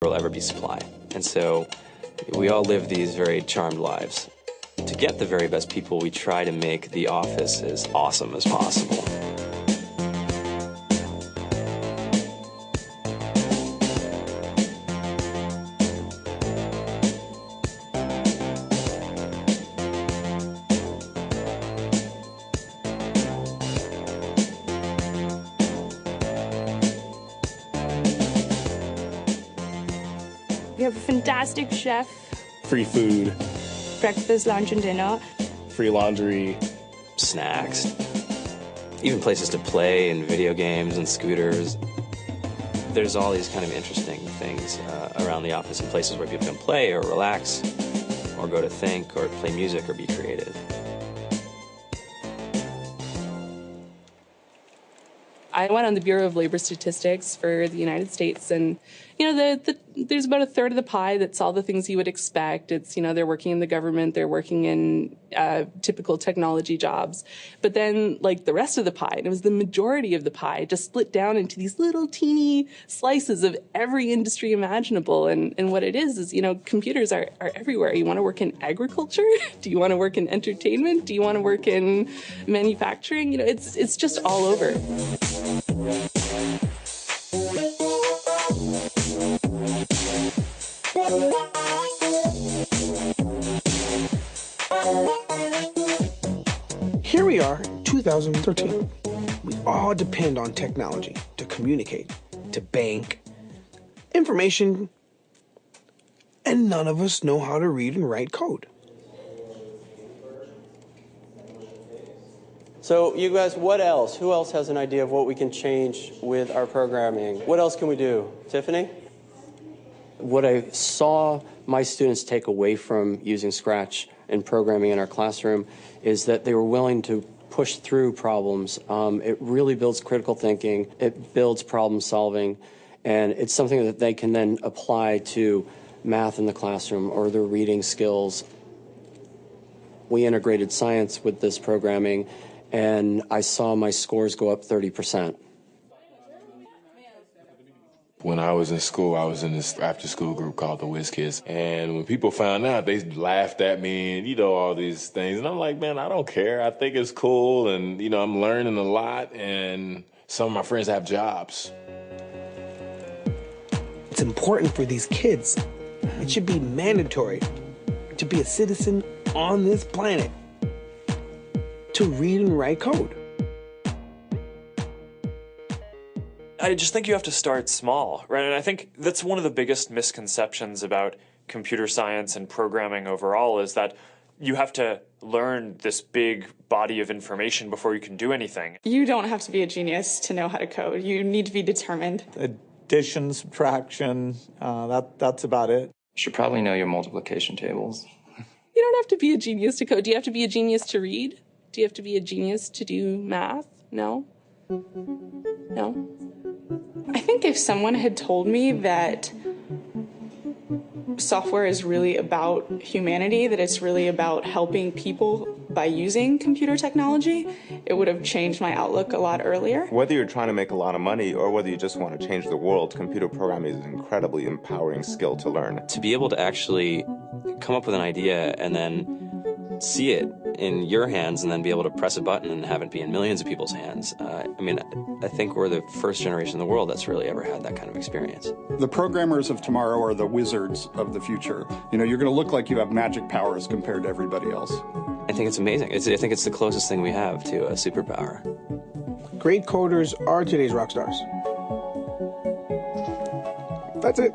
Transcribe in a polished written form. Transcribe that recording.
will ever be supply. And so we all live these very charmed lives. To get the very best people, we try to make the office as awesome as possible. We have a fantastic chef. Free food. Breakfast, lunch, and dinner. Free laundry. Snacks. Even places to play and video games and scooters. There's all these kind of interesting things around the office and places where people can play or relax or go to think or play music or be creative. I went on the Bureau of Labor Statistics for the United States, and there's about a third of the pie that's all the things you would expect. It's, they're working in the government, they're working in typical technology jobs. But then, like, the rest of the pie, and it was the majority of the pie, just split down into these little teeny slices of every industry imaginable. And what it is, computers are everywhere. You want to work in agriculture? Do you want to work in entertainment? Do you want to work in manufacturing? It's just all over. Here we are, 2013. We all depend on technology to communicate, to bank, information, and none of us know how to read and write code. So you guys, what else? Who else has an idea of what we can change with our programming? What else can we do? Tiffany? What I saw my students take away from using Scratch and programming in our classroom is that they were willing to push through problems. It really builds critical thinking, it builds problem solving, and it's something that they can then apply to math in the classroom or their reading skills. We integrated science with this programming, and I saw my scores go up 30%. When I was in school, I was in this after-school group called the Whiz Kids. And when people found out, they laughed at me and, all these things. And I'm like, man, I don't care. I think it's cool. And, I'm learning a lot. And some of my friends have jobs. It's important for these kids. It should be mandatory to be a citizen on this planet, to read and write code. I just think you have to start small, right? And I think that's one of the biggest misconceptions about computer science and programming overall is that you have to learn this big body of information before you can do anything. You don't have to be a genius to know how to code. You need to be determined. Addition, subtraction, that's about it. You should probably know your multiplication tables. You don't have to be a genius to code. Do you have to be a genius to read? Do you have to be a genius to do math? No? No? I think if someone had told me that software is really about humanity, that it's really about helping people by using computer technology, it would have changed my outlook a lot earlier. Whether you're trying to make a lot of money or whether you just want to change the world, computer programming is an incredibly empowering skill to learn. To be able to actually come up with an idea and then see it in your hands and then be able to press a button and have it be in millions of people's hands. I think we're the first generation in the world that's really ever had that kind of experience. The programmers of tomorrow are the wizards of the future. You're going to look like you have magic powers compared to everybody else. I think it's amazing. I think it's the closest thing we have to a superpower. Great coders are today's rock stars. That's it.